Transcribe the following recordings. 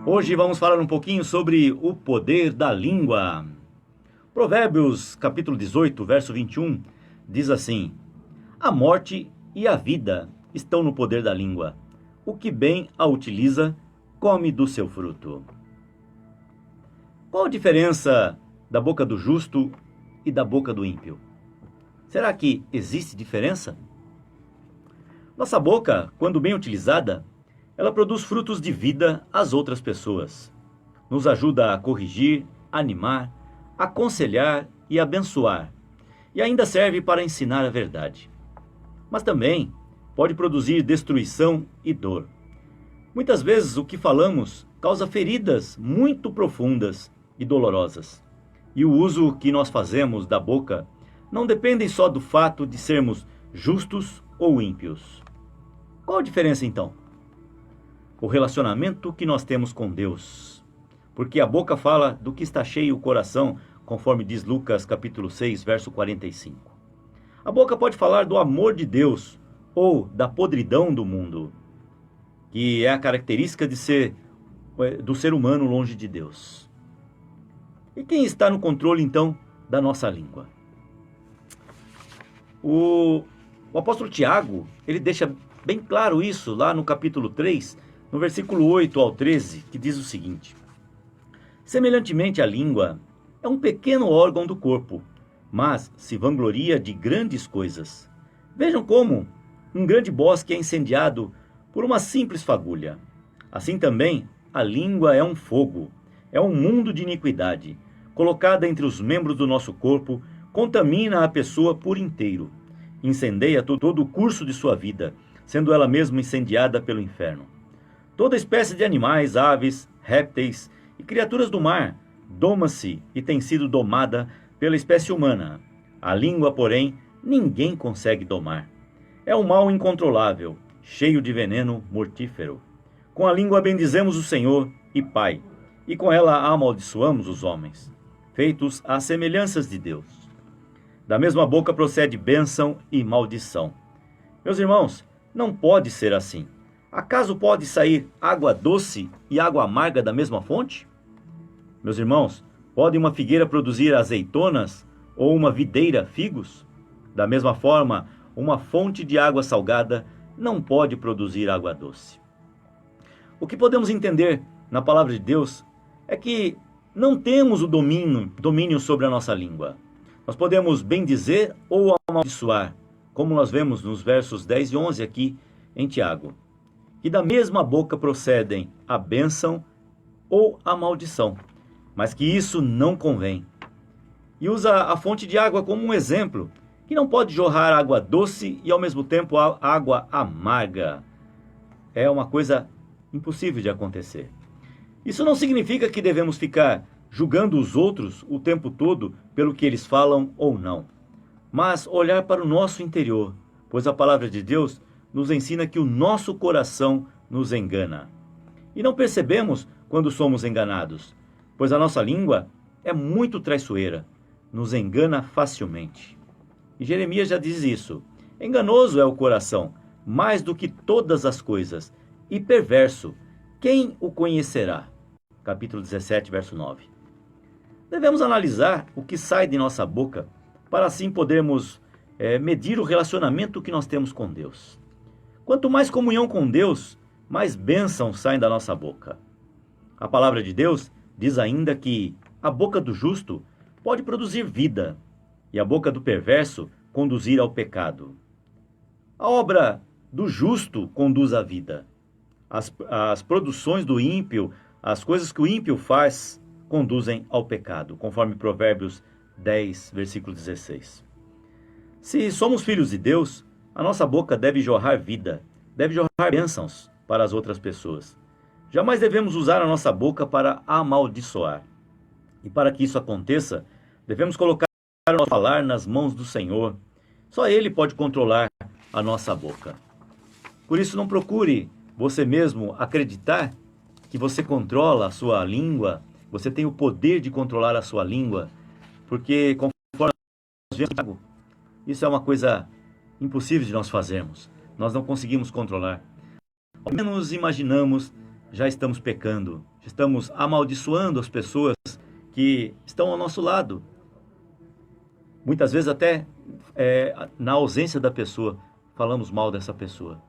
Hoje vamos falar um pouquinho sobre o poder da língua. Provérbios capítulo 18, verso 21, diz assim: A morte e a vida estão no poder da língua. O que bem a utiliza, come do seu fruto. Qual a diferença da boca do justo e da boca do ímpio? Será que existe diferença? Nossa boca, quando bem utilizada, ela produz frutos de vida às outras pessoas. Nos ajuda a corrigir, animar, aconselhar e abençoar. E ainda serve para ensinar a verdade. Mas também pode produzir destruição e dor. Muitas vezes o que falamos causa feridas muito profundas e dolorosas. E o uso que nós fazemos da boca não depende só do fato de sermos justos ou ímpios. Qual a diferença então? O relacionamento que nós temos com Deus. Porque a boca fala do que está cheio o coração, conforme diz Lucas capítulo 6, verso 45. A boca pode falar do amor de Deus ou da podridão do mundo, que é a característica do ser humano longe de Deus. E quem está no controle então da nossa língua? O apóstolo Tiago, ele deixa bem claro isso lá no capítulo 3, no versículo 8 ao 13, que diz o seguinte: Semelhantemente, a língua é um pequeno órgão do corpo, mas se vangloria de grandes coisas. Vejam como um grande bosque é incendiado por uma simples fagulha. Assim também, a língua é um fogo, é um mundo de iniquidade. Colocada entre os membros do nosso corpo, contamina a pessoa por inteiro. Incendeia todo o curso de sua vida, sendo ela mesma incendiada pelo inferno. Toda espécie de animais, aves, répteis e criaturas do mar doma-se e tem sido domada pela espécie humana. A língua, porém, ninguém consegue domar. É um mal incontrolável, cheio de veneno mortífero. Com a língua bendizemos o Senhor e Pai, e com ela amaldiçoamos os homens, feitos às semelhanças de Deus. Da mesma boca procede bênção e maldição. Meus irmãos, não pode ser assim. Acaso pode sair água doce e água amarga da mesma fonte? Meus irmãos, pode uma figueira produzir azeitonas ou uma videira figos? Da mesma forma, uma fonte de água salgada não pode produzir água doce. O que podemos entender na palavra de Deus é que não temos o domínio sobre a nossa língua. Nós podemos bendizer ou amaldiçoar, como nós vemos nos versos 10 e 11 aqui em Tiago. Que da mesma boca procedem a bênção ou a maldição, mas que isso não convém. E usa a fonte de água como um exemplo, que não pode jorrar água doce e ao mesmo tempo água amarga. É uma coisa impossível de acontecer. Isso não significa que devemos ficar julgando os outros o tempo todo pelo que eles falam ou não, mas olhar para o nosso interior, pois a palavra de Deus nos ensina que o nosso coração nos engana. E não percebemos quando somos enganados, pois a nossa língua é muito traiçoeira, nos engana facilmente. E Jeremias já diz isso: enganoso é o coração, mais do que todas as coisas, e perverso, quem o conhecerá? Capítulo 17, verso 9. Devemos analisar o que sai de nossa boca, para assim podermos medir o relacionamento que nós temos com Deus. Quanto mais comunhão com Deus, mais bênçãos saem da nossa boca. A palavra de Deus diz ainda que a boca do justo pode produzir vida, e a boca do perverso conduzir ao pecado. A obra do justo conduz à vida. As produções do ímpio, as coisas que o ímpio faz, conduzem ao pecado, conforme Provérbios 10, versículo 16. Se somos filhos de Deus, a nossa boca deve jorrar vida, deve jorrar bênçãos para as outras pessoas. Jamais devemos usar a nossa boca para amaldiçoar. E para que isso aconteça, devemos colocar o nosso falar nas mãos do Senhor. Só Ele pode controlar a nossa boca. Por isso, não procure você mesmo acreditar que você controla a sua língua, você tem o poder de controlar a sua língua, porque conforme nós vemos, isso é uma coisa impossível de nós fazermos. Nós não conseguimos controlar. Ao menos imaginamos, já estamos pecando, estamos amaldiçoando as pessoas que estão ao nosso lado. Muitas vezes até na ausência da pessoa, falamos mal dessa pessoa.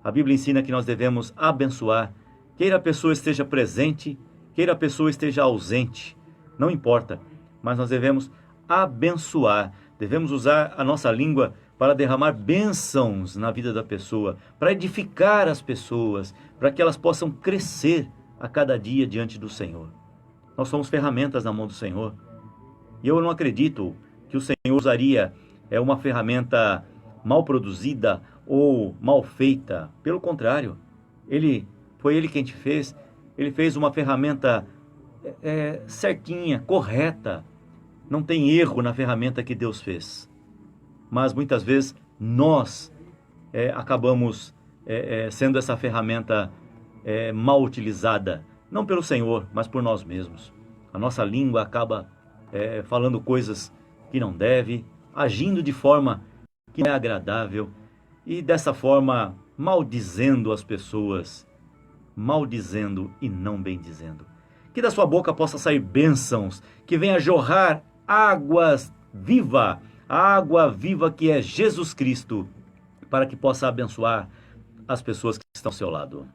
A Bíblia ensina que nós devemos abençoar, queira a pessoa esteja presente, queira a pessoa esteja ausente, não importa, mas nós devemos abençoar, devemos usar a nossa língua para derramar bênçãos na vida da pessoa, para edificar as pessoas, para que elas possam crescer a cada dia diante do Senhor. Nós somos ferramentas na mão do Senhor. E eu não acredito que o Senhor usaria uma ferramenta mal produzida ou mal feita. Pelo contrário, foi Ele quem te fez. Ele fez uma ferramenta certinha, correta. Não tem erro na ferramenta que Deus fez. Mas muitas vezes nós acabamos sendo essa ferramenta mal utilizada. Não pelo Senhor, mas por nós mesmos. A nossa língua acaba falando coisas que não deve, agindo de forma que não é agradável e dessa forma maldizendo as pessoas, maldizendo e não bendizendo. Que da sua boca possa sair bênçãos, que venha jorrar águas viva, a água viva que é Jesus Cristo, para que possa abençoar as pessoas que estão ao seu lado.